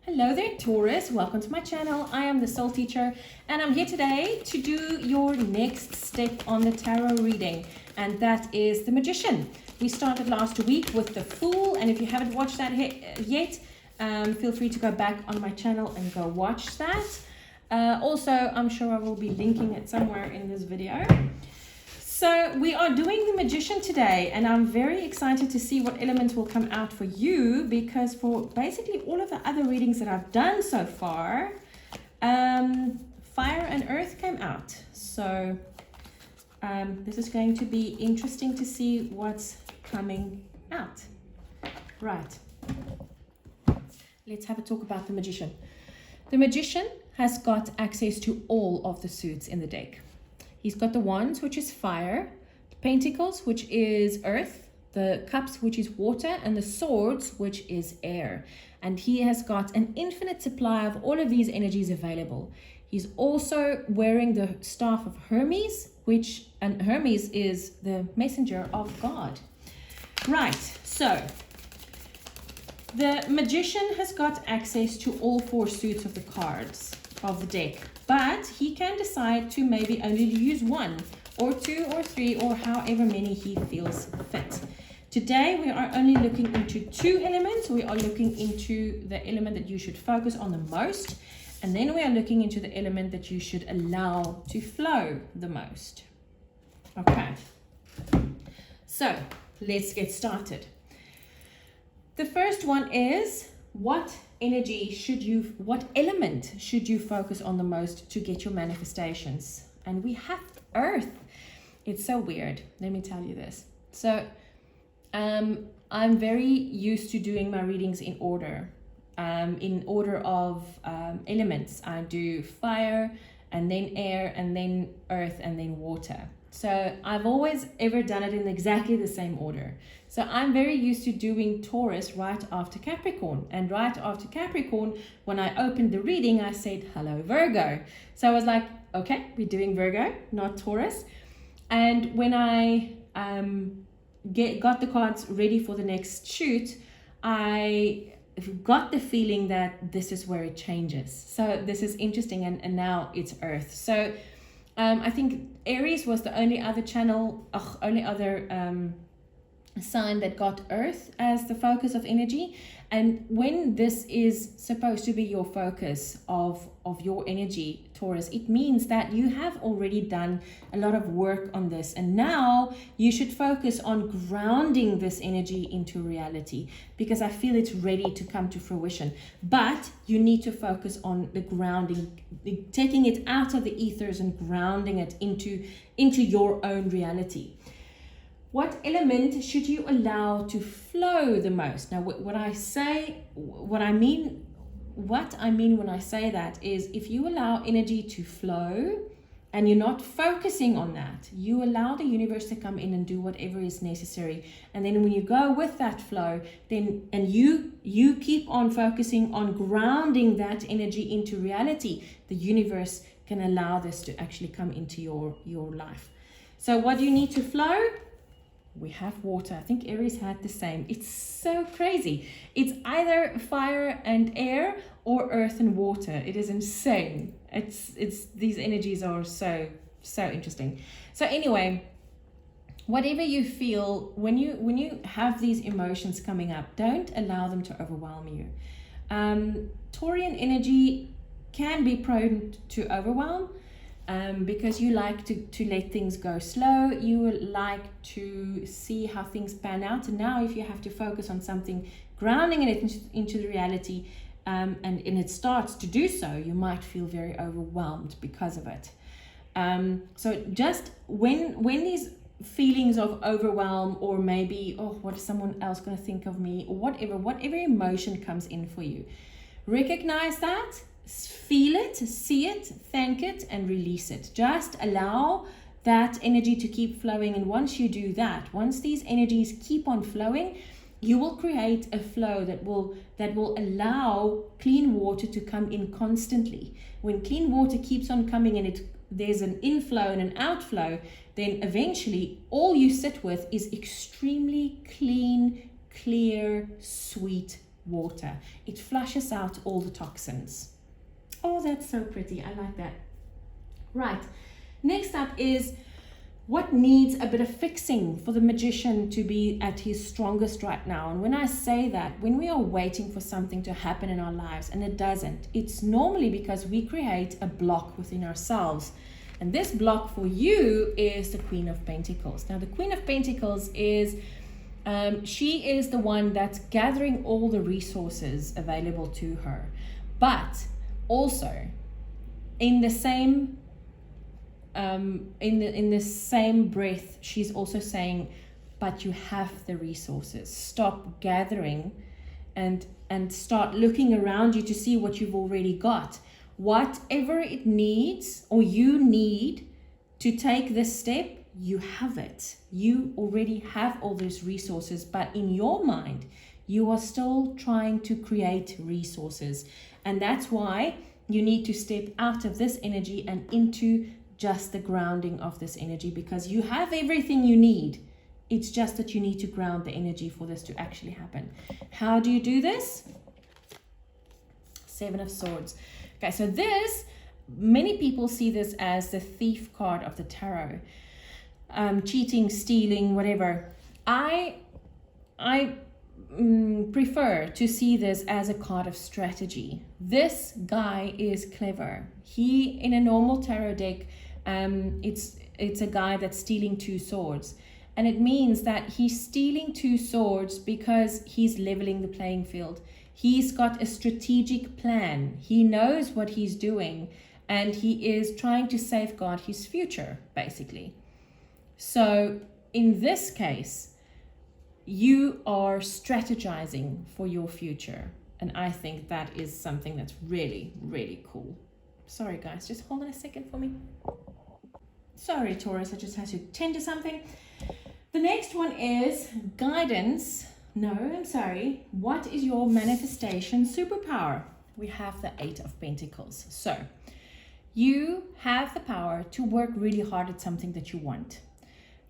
Hello there, Taurus. Welcome to my channel. I am the Soul Teacher, and I'm here today to do your next step on the tarot reading, and that is the Magician. We started last week with the Fool, and if you haven't watched that yet, feel free to go back on my channel and go watch that. Also, I'm sure I will be linking it somewhere in this video. So we are doing the Magician today, and I'm very excited to see what elements will come out for you, because for basically all of the other readings that I've done so far, fire and earth came out. So this is going to be interesting to see what's coming out. Right. Let's have a talk about the Magician. The Magician has got access to all of the suits in the deck. He's got the Wands, which is fire, the Pentacles, which is earth, the Cups, which is water, and the Swords, which is air. And he has got an infinite supply of all of these energies available. He's also wearing the staff of Hermes, and Hermes is the messenger of God. Right, so the Magician has got access to all four suits of the cards of the deck, but he can decide to maybe only use one or two or three or however many he feels fit. Today we are only looking into two elements. We are looking into the element that you should focus on the most, and then we are looking into the element that you should allow to flow the most. Okay, so let's get started. The first one is, what element should you focus on the most to get your manifestations? And we have earth. It's so weird. Let me tell you this. So I'm very used to doing my readings in order of elements. I do fire, and then air, and then earth, and then water. So I've always ever done it in exactly the same order. So I'm very used to doing Taurus right after Capricorn. And right after Capricorn, when I opened the reading, I said, hello, Virgo. So I was like, okay, we're doing Virgo, not Taurus. And when I got the cards ready for the next shoot, I got the feeling that this is where it changes. So this is interesting, and now it's earth. So I think Aries was the only other sign that got earth as the focus of energy. And when this is supposed to be your focus of your energy, Taurus, it means that you have already done a lot of work on this, and now you should focus on grounding this energy into reality, because I feel it's ready to come to fruition. But you need to focus on the grounding, taking it out of the ethers and grounding it into your own reality. What element should you allow to flow the most? Now, what I mean when I say that is, if you allow energy to flow and you're not focusing on that, you allow the universe to come in and do whatever is necessary. And then when you go with that flow, and you keep on focusing on grounding that energy into reality, the universe can allow this to actually come into your life. So what do you need to flow? We have water. I think Aries had the same. It's so crazy. It's either fire and air or earth and water. It is insane. It's these energies are so interesting. So anyway, whatever you feel when you have these emotions coming up, don't allow them to overwhelm you. Taurian energy can be prone to overwhelm. Because you like to let things go slow, you would like to see how things pan out. And now if you have to focus on something, grounding it into the reality, and it starts to do so, you might feel very overwhelmed because of it. So just when these feelings of overwhelm, or maybe, oh, what is someone else going to think of me, or whatever emotion comes in for you, recognize that, feel it, see it, thank it, and release it. Just allow that energy to keep flowing. And once you do that, once these energies keep on flowing, you will create a flow that will allow clean water to come in constantly. When clean water keeps on coming and there's an inflow and an outflow, then eventually all you sit with is extremely clean, clear, sweet water. It flushes out all the toxins. Oh, that's so pretty. I like that. Right. Next up is what needs a bit of fixing for the magician to be at his strongest right now. And when I say that, when we are waiting for something to happen in our lives and it doesn't, it's normally because we create a block within ourselves. And this block for you is the Queen of Pentacles. Now, the Queen of Pentacles is, she is the one that's gathering all the resources available to her. But also, in the same in the same breath, she's also saying, but you have the resources. Stop gathering and start looking around you to see what you've already got. Whatever it needs or you need to take this step, you have it. You already have all those resources, but in your mind, you are still trying to create resources. And that's why you need to step out of this energy and into just the grounding of this energy, because you have everything you need. It's just that you need to ground the energy for this to actually happen. How do you do this? Seven of Swords. Okay, so this, many people see this as the thief card of the tarot. Cheating, stealing, whatever. I prefer to see this as a card of strategy. This guy is clever. He, in a normal tarot deck, it's a guy that's stealing two swords. And it means that he's stealing two swords because he's leveling the playing field. He's got a strategic plan. He knows what he's doing, and he is trying to safeguard his future, basically. So in this case, you are strategizing for your future. And I think that is something that's really, really cool. Sorry, guys, just hold on a second for me. Sorry, Taurus, I just had to tend to something. The next one is guidance. No, I'm sorry. What is your manifestation superpower? We have the Eight of Pentacles. So you have the power to work really hard at something that you want.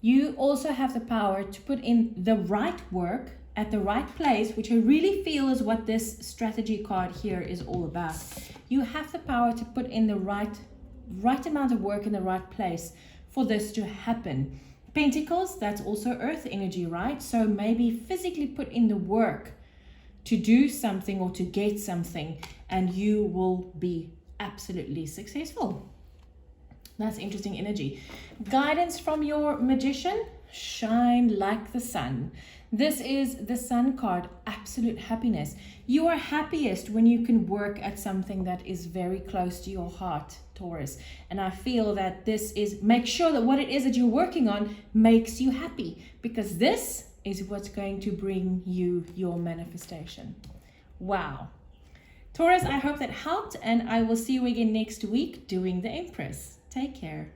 You also have the power to put in the right work at the right place, which I really feel is what this strategy card here is all about. You have the power to put in the right amount of work in the right place for this to happen. Pentacles, that's also earth energy, right? So maybe physically put in the work to do something or to get something, and you will be absolutely successful. That's interesting energy. Guidance from your magician, shine like the sun. This is the Sun card, absolute happiness. You are happiest when you can work at something that is very close to your heart, Taurus. And I feel that this is, make sure that what it is that you're working on makes you happy, because this is what's going to bring you your manifestation. Wow. Taurus, I hope that helped, and I will see you again next week doing the Empress. Take care.